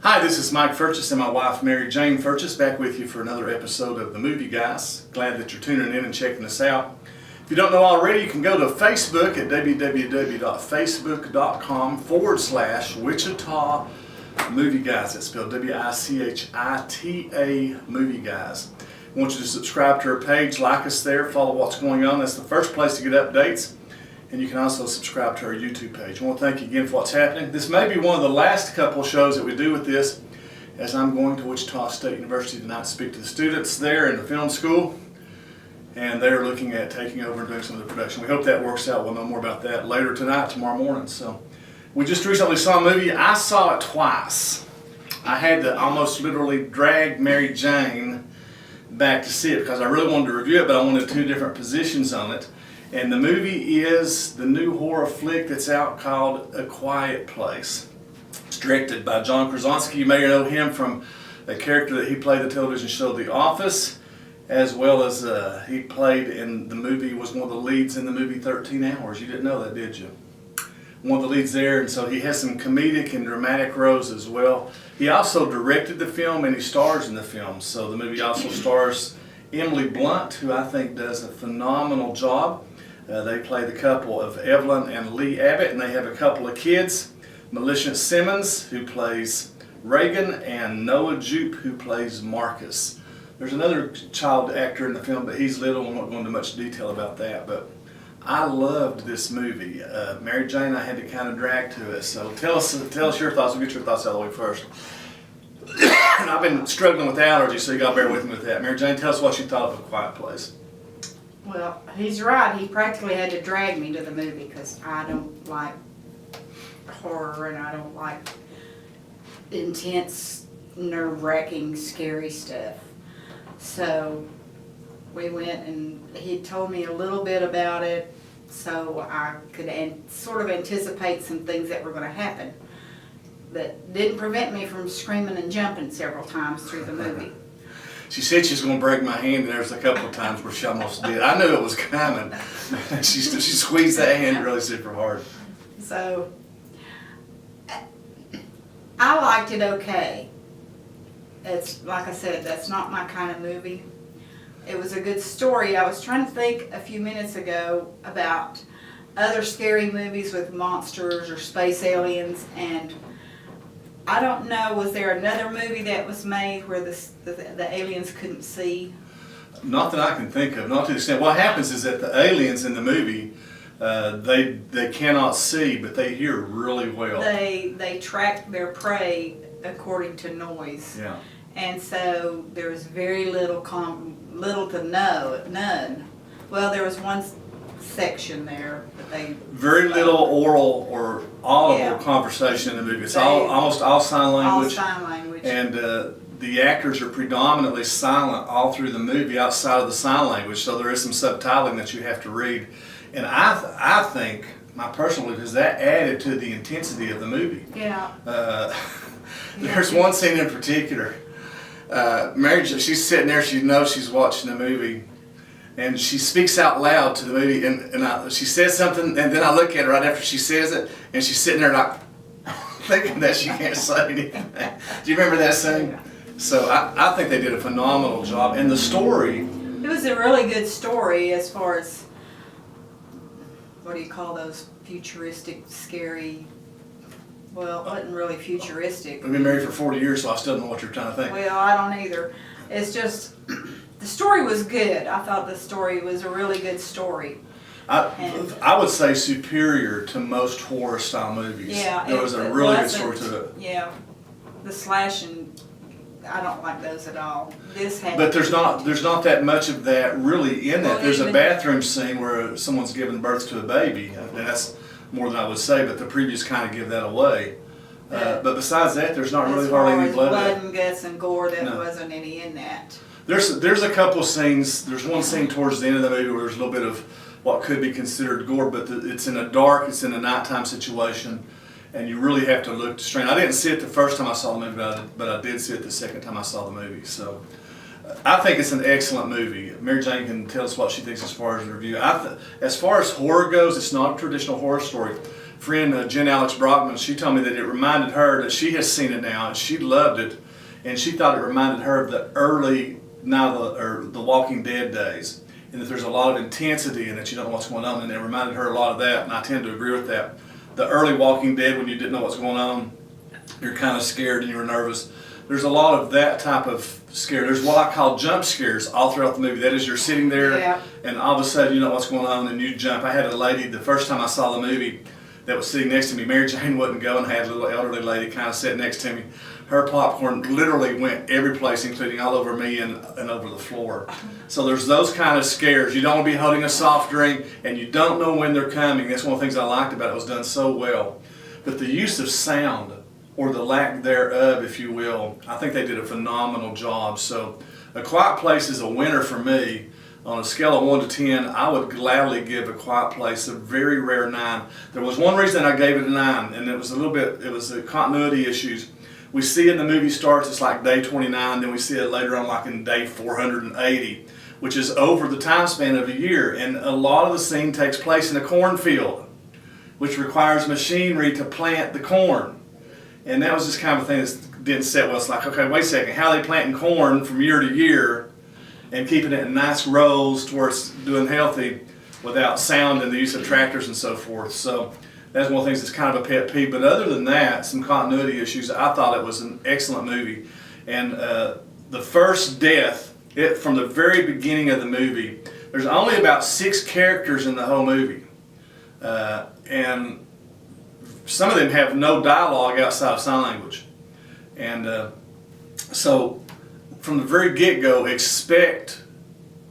Hi, this is Mike Furchess and my wife Mary Jane Furchess back with you for another episode of The Movie Guys. Glad that you're tuning in and checking us out. If you don't know already, you can go to Facebook at www.facebook.com/Wichita Movie Guys. That's spelled W-I-C-H-I-T-A Movie Guys. I want you to subscribe to our page, like us there, follow what's going on. That's the first place to get updates. And you can also subscribe to our YouTube page. I want to thank you again for what's happening. This may be one of the last couple of shows that we do with this, as I'm going to Wichita State University tonight to speak to the students there in the film school. And they're looking at taking over and doing some of the production. We hope that works out. We'll know more about that later tonight, tomorrow morning. So, we just recently saw a movie. I saw it twice. I had to almost literally drag Mary Jane back to see it because I really wanted to review it, but I wanted two different positions on it. And the movie is the new horror flick that's out called A Quiet Place. It's directed by John Krasinski. You may know him from a character that he played in the television show The Office, as well as he played in the movie, was one of the leads in the movie 13 Hours. You didn't know that, did you? One of the leads there, and so he has some comedic and dramatic roles as well. He also directed the film and he stars in the film. So the movie also stars Emily Blunt, who I think does a phenomenal job. They play the couple of Evelyn and Lee Abbott, and they have a couple of kids. Melissa Simmons, who plays Reagan, and Noah Jupe, who plays Marcus. There's another child actor in the film, but he's little. I won't go into much detail about that, but I loved this movie. Mary Jane, I had to kind of drag to it, so tell us your thoughts. We'll get your thoughts out of the way first. And I've been struggling with allergies, so you got to bear with me with that. Mary Jane, tell us what you thought of A Quiet Place. Well, he's right. He practically had to drag me to the movie because I don't like horror and I don't like intense, nerve-wracking, scary stuff. So we went and he told me a little bit about it so I could sort of anticipate some things that were going to happen. That didn't prevent me from screaming and jumping several times through the movie. She said she was going to break my hand, and there was a couple of times where she almost did. I knew it was coming. She squeezed that hand really super hard. So, I liked it okay. It's, like I said, that's not my kind of movie. It was a good story. I was trying to think a few minutes ago about other scary movies with monsters or space aliens, and I don't know, was there another movie that was made where the aliens couldn't see? Not that I can think of, not to the extent. What happens is that the aliens in the movie, they cannot see, but they hear really well. They track their prey according to noise. Yeah. And so there was very little to none. Well, there was one section there, but very little oral or audible conversation in the movie. It's almost all sign language. All sign language. And the actors are predominantly silent all through the movie outside of the sign language, so there is some subtitling that you have to read. And I think, my personal belief is that added to the intensity of the movie. Yeah. There's one scene in particular. Mary, she's sitting there, she knows she's watching the movie, and she speaks out loud to the movie, and she says something, and then I look at her right after she says it, and she's sitting there like thinking that she can't say anything. Do you remember that scene? Yeah. So I think they did a phenomenal job, and the story. It was a really good story as far as, what do you call those futuristic, scary, well, it wasn't really futuristic. We've been married for 40 years, so I still don't know what you're trying to think. Well, I don't either. It's just, the story was good. I thought the story was a really good story. I would say superior to most horror style movies. Yeah, there was a really good story to it. Yeah, the slashing, I don't like those at all. This had. But there's not that much of that really in that. Well, There's a bathroom scene where someone's giving birth to a baby, and that's more than I would say. But the previews kind of give that away. But besides that, there's not really hardly any blood and guts and gore. There wasn't any in that. There's a couple of scenes. There's one scene towards the end of the movie where there's a little bit of what could be considered gore, but it's in a nighttime situation, and you really have to look straight. I didn't see it the first time I saw the movie, but I did see it the second time I saw the movie. So I think it's an excellent movie. Mary Jane can tell us what she thinks as far as the review. As far as horror goes, it's not a traditional horror story. friend Jen Alex Brockman, she told me that it reminded her that she has seen it now and she loved it, and she thought it reminded her of the early the Walking Dead days, and that there's a lot of intensity in it. You don't know what's going on, and it reminded her a lot of that, and I tend to agree with that. The early Walking Dead, when you didn't know what's going on, you're kind of scared and you're nervous. There's a lot of that type of scare. There's what I call jump scares all throughout the movie. That is, you're sitting there and all of a sudden you know what's going on and you jump. I had a lady, the first time I saw the movie, that was sitting next to me. Mary Jane wouldn't go, and I had a little elderly lady kind of sitting next to me. Her popcorn literally went every place, including all over me and over the floor. So there's those kind of scares. You don't want to be holding a soft drink and you don't know when they're coming. That's one of the things I liked about it. It was done so well. But the use of sound, or the lack thereof, if you will, I think they did a phenomenal job. So A Quiet Place is a winner for me. On a scale of 1 to 10, I would gladly give A Quiet Place a very rare 9. There was one reason I gave it a 9, and it was the continuity issues. We see in the movie starts, it's like day 29, then we see it later on like in day 480, which is over the time span of a year. And a lot of the scene takes place in a cornfield, which requires machinery to plant the corn. And that was just kind of a thing that didn't set well. It's like, okay, wait a second, how are they planting corn from year to year and keeping it in nice rows to where it's doing healthy without sound and the use of tractors and so forth. So that's one of the things that's kind of a pet peeve. But other than that, some continuity issues, I thought it was an excellent movie. And the first death, from the very beginning of the movie, there's only about 6 characters in the whole movie. And some of them have no dialogue outside of sign language. And so from the very get-go, expect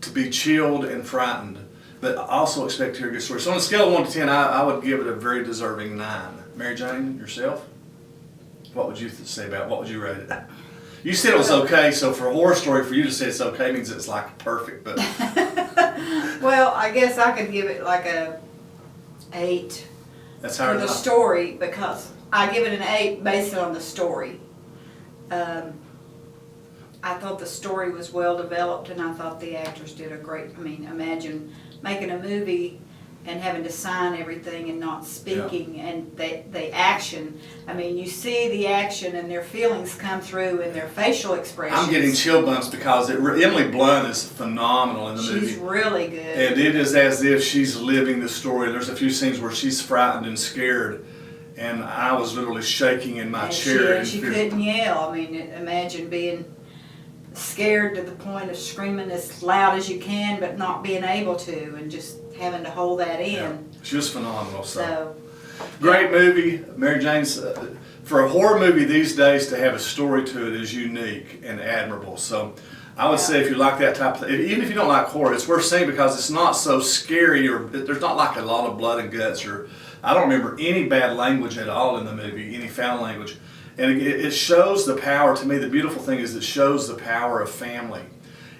to be chilled and frightened, but also expect to hear a good story. So on a scale of 1 to 10, I would give it a very deserving 9. Mary Jane, yourself? What would you say about it? What would you rate it? You said it was okay, so for a horror story, for you to say it's okay means it's like perfect. But well, I guess I could give it like a 8. That's hard for the story, because I give it an 8 based on the story. I thought the story was well developed, and I thought the actors did a great. I mean, imagine making a movie and having to sign everything and not speaking, and the action. I mean, you see the action and their feelings come through in their facial expressions. I'm getting chill bumps because Emily Blunt is phenomenal in the movie. She's really good. And it is as if she's living the story. There's a few scenes where she's frightened and scared, and I was literally shaking in my chair. And she couldn't yell. I mean, imagine being scared to the point of screaming as loud as you can, but not being able to, and just having to hold that in. Yeah, she was phenomenal. So great movie, Mary Jane's. For a horror movie these days, to have a story to it is unique and admirable. So I would say if you like that type of thing, even if you don't like horror, it's worth seeing because it's not so scary, or there's not like a lot of blood and guts, or I don't remember any bad language at all in the movie, any foul language. And it shows the power, to me, the beautiful thing is it shows the power of family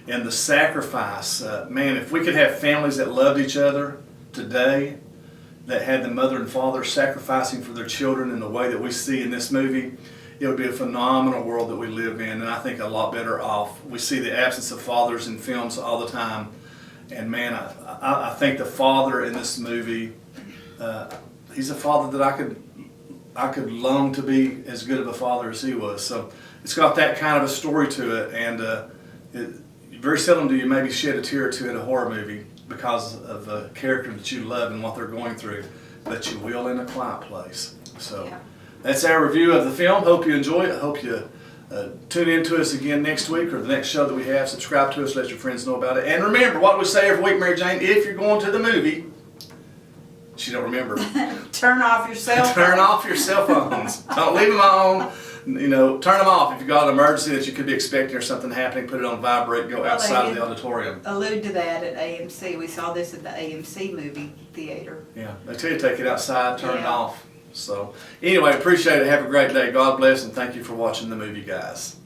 and the sacrifice. Man, if we could have families that loved each other today, that had the mother and father sacrificing for their children in the way that we see in this movie, it would be a phenomenal world that we live in, and I think a lot better off. We see the absence of fathers in films all the time, and man, I think the father in this movie, he's a father that I could long to be as good of a father as he was. So it's got that kind of a story to it, and very seldom do you maybe shed a tear or two in a horror movie because of a character that you love and what they're going through, but you will in A Quiet Place. So that's our review of the film. Hope you enjoy it. Hope you tune in to us again next week or the next show that we have. Subscribe to us, let your friends know about it. And remember what we say every week, Mary Jane, if you're going to the movie, she don't remember. Turn off your cell phone. Turn off your cell phones. Don't leave them on. You know, turn them off. If you've got an emergency that you could be expecting or something happening, put it on vibrate, go outside of the auditorium. Allude to that at AMC. We saw this at the AMC movie theater. Yeah, they tell you to take it outside, turn it off. So anyway, appreciate it. Have a great day. God bless, and thank you for watching the movie, guys.